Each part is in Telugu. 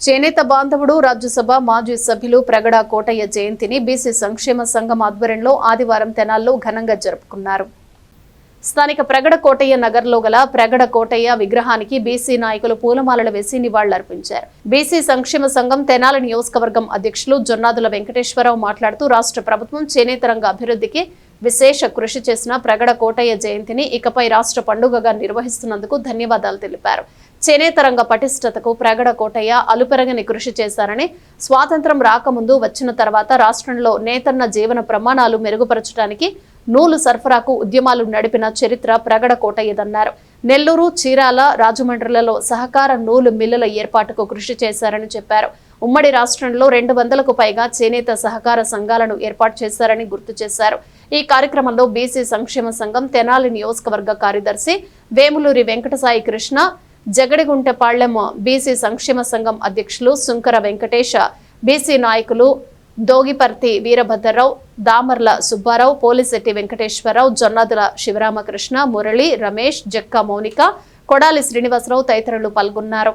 చేనేత బాంధవుడు రాజ్యసభ మాజీ సభ్యులు ప్రగడ కోటయ్య జయంతిని బీసీ సంక్షేమ సంఘం ఆధ్వర్యంలో ఆదివారం తెనాల్లో ఘనంగా జరుపుకున్నారు. స్థానిక ప్రగడ కోటయ్య నగర్లో గల ప్రగడ కోటయ్య విగ్రహానికి బీసీ నాయకులు పూలమాలలు వేసి నివాళులర్పించారు. బీసీ సంక్షేమ సంఘం తెనాలి నియోజకవర్గం అధ్యక్షులు జొన్నాదుల వెంకటేశ్వరరావు మాట్లాడుతూ రాష్ట్ర ప్రభుత్వం చేనేత రంగ అభివృద్ధికి విశేష కృషి చేసిన ప్రగడ కోటయ్య జయంతిని ఇకపై రాష్ట్ర పండుగగా నిర్వహిస్తున్నందుకు ధన్యవాదాలు తెలిపారు. చేనేత రంగ పటిష్టతకు ప్రగడ కోటయ్య అలుపెరగని కృషి చేశారని, స్వాతంత్రం రాకముందు వచ్చిన తర్వాత రాష్ట్రంలో నేతన్న జీవన ప్రమాణాలు మెరుగుపరచడానికి నూలు సరఫరాకు ఉద్యమాలు నడిపిన చరిత్ర ప్రగడ కోటయ్యదన్నారు. నెల్లూరు, చీరాల, రాజమండ్రిలలో సహకార నూలు మిల్లుల ఏర్పాటుకు కృషి చేశారని చెప్పారు. ఉమ్మడి రాష్ట్రంలో 200కు పైగా చేనేత సహకార సంఘాలను ఏర్పాటు చేశారని గుర్తు చేశారు. ఈ కార్యక్రమంలో బీసీ సంక్షేమ సంఘం తెనాలి నియోజకవర్గ కార్యదర్శి వేములూరి వెంకటసాయి కృష్ణ, జగడిగుంటెపాళ్లెం బీసీ సంక్షేమ సంఘం అధ్యక్షులు సుంకర వెంకటేశ, బీసీ నాయకులు దోగిపర్తి వీరభద్రరావు, దామర్ల సుబ్బారావు, పోలిశెట్టి వెంకటేశ్వరరావు, జొన్నాదుల శివరామకృష్ణ, మురళి, రమేష్, జక్క మౌనిక, కొడాలి శ్రీనివాసరావు తదితరులు పాల్గొన్నారు.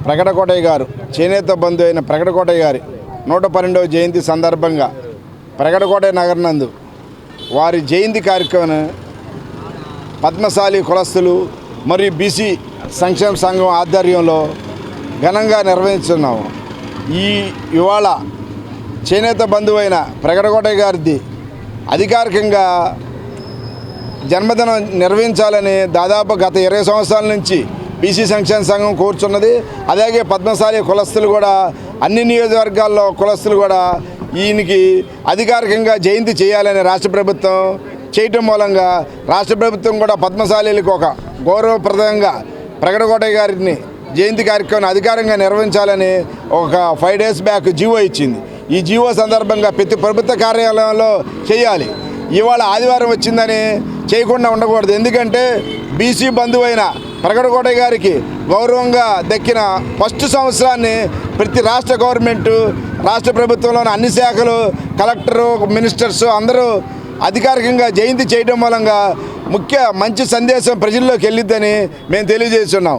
ప్రగడ కోటయ్య గారు చేనేత బంధు అయిన ప్రగడ కోటయ్య గారి 112వ జయంతి సందర్భంగా ప్రగడ కోటయ్య నగర్ నందు వారి జయంతి కార్యక్రమం పద్మశాలి కులస్తులు మరియు బీసీ సంక్షేమ సంఘం ఆధ్వర్యంలో ఘనంగా నిర్వహిస్తున్నాము. ఇవాళ చేనేత బంధువు అయిన ప్రగడ కోటయ్య గారిది అధికారికంగా జన్మదినం నిర్వహించాలని దాదాపు గత 20 సంవత్సరాల నుంచి బీసీ సంక్షేమ సంఘం కోరుచున్నది. అలాగే పద్మశాలి కులస్తులు కూడా అన్ని నియోజకవర్గాల్లో కులస్తులు కూడా ఈయనకి అధికారికంగా జయంతి చేయాలని రాష్ట్ర ప్రభుత్వం చేయటం మూలంగా రాష్ట్ర ప్రభుత్వం కూడా పద్మశాలీలకు ఒక గౌరవప్రదంగా ప్రగడ కోటయ్య గారిని జయంతి కార్యక్రమాన్ని అధికారంగా నిర్వహించాలని ఒక 5 డేస్ బ్యాక్ జీవో ఇచ్చింది. ఈ జీవో సందర్భంగా ప్రతి ప్రభుత్వ కార్యాలయంలో చేయాలి. ఇవాళ ఆదివారం వచ్చిందని చేయకుండా ఉండకూడదు. ఎందుకంటే బీసీ బంధువు అయిన ప్రగడ కోటయ్య గారికి గౌరవంగా దక్కిన ఫస్ట్ సంవత్సరాన్ని ప్రతి రాష్ట్ర గవర్నమెంటు, రాష్ట్ర ప్రభుత్వంలోని అన్ని శాఖలు, కలెక్టరు, మినిస్టర్స్ అందరూ అధికారికంగా జయంతి చేయడం మూలంగా మంచి సందేశం ప్రజల్లోకి వెళ్ళిద్దని మేము తెలియజేస్తున్నాం.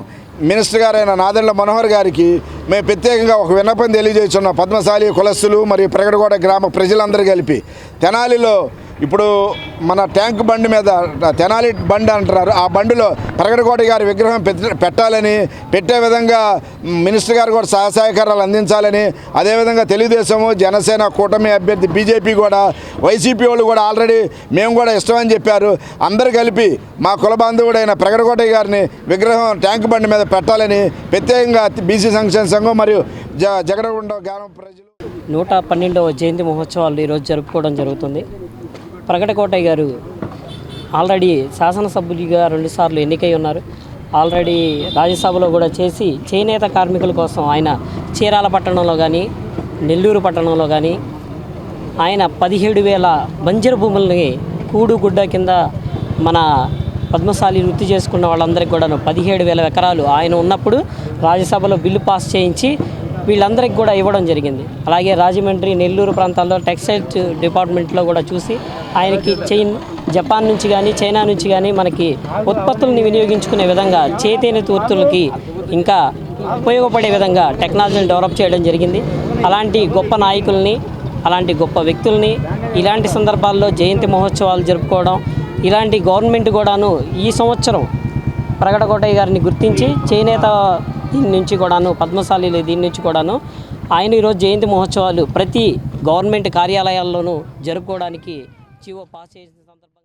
మినిస్టర్ గారైన నాదెండ్ల మనోహర్ గారికి మేము ప్రత్యేకంగా ఒక విన్నపం తెలియజేస్తున్నాం. పద్మశాలి కులస్తులు మరియు ప్రగడ కోట గ్రామ ప్రజలందరూ కలిపి తెనాలిలో ఇప్పుడు మన ట్యాంక్ బండి మీద తెనాలి బండి అంటున్నారు, ఆ బండిలో ప్రగడ కోటయ్య గారి విగ్రహం పెట్టాలని, పెట్టే విధంగా మినిస్టర్ గారు కూడా సహాయకారాలు అందించాలని, అదేవిధంగా తెలుగుదేశము, జనసేన కూటమి అభ్యర్థి బీజేపీ కూడా, వైసీపీ వాళ్ళు కూడా ఆల్రెడీ మేము కూడా ఇష్టమని చెప్పారు. అందరూ కలిపి మా కుల బాంధవుడైన ప్రగడ కోటయ్య గారిని విగ్రహం ట్యాంక్ బండి మీద పెట్టాలని ప్రత్యేకంగా బీసీ సంక్షేమ సంఘం మరియు జగడగుండ గ్రామ ప్రజలు 112వ జయంతి మహోత్సవాలు ఈరోజు జరుపుకోవడం జరుగుతుంది. ప్రగడ కోటయ్య గారు ఆల్రెడీ శాసనసభ్యులుగా 2 సార్లు ఎన్నికై ఉన్నారు. ఆల్రెడీ రాజ్యసభలో కూడా చేసి చేనేత కార్మికుల కోసం ఆయన చీరాల పట్టణంలో కానీ, నెల్లూరు పట్టణంలో కానీ ఆయన 17,000 బంజరు భూములని కూడు గుడ్డ కింద మన పద్మశాలి వృత్తి చేసుకున్న వాళ్ళందరికీ కూడాను 17,000 ఎకరాలు ఆయన ఉన్నప్పుడు రాజ్యసభలో బిల్లు పాస్ చేయించి వీళ్ళందరికీ కూడా ఇవ్వడం జరిగింది. అలాగే రాజమండ్రి, నెల్లూరు ప్రాంతాల్లో టెక్స్టైల్స్ డిపార్ట్మెంట్లో కూడా చూసి ఆయనకి జపాన్ నుంచి కానీ, చైనా నుంచి కానీ మనకి ఉత్పత్తుల్ని వినియోగించుకునే విధంగా చేనేత వృత్తులకి ఇంకా ఉపయోగపడే విధంగా టెక్నాలజీని డెవలప్ చేయడం జరిగింది. అలాంటి గొప్ప నాయకుల్ని, అలాంటి గొప్ప వ్యక్తుల్ని ఇలాంటి సందర్భాల్లో జయంతి మహోత్సవాలు జరుపుకోవడం, ఇలాంటి గవర్నమెంట్ కూడాను ఈ సంవత్సరం ప్రగడ కోటయ్య గారిని గుర్తించి చేనేత దీని నుంచి కూడాను, పద్మశాలి దీని నుంచి కూడాను ఆయన ఈరోజు జయంతి మహోత్సవాలు ప్రతి గవర్నమెంట్ కార్యాలయాల్లోనూ జరుపుకోవడానికి జీవో పాస్ చేసిన సందర్భంగా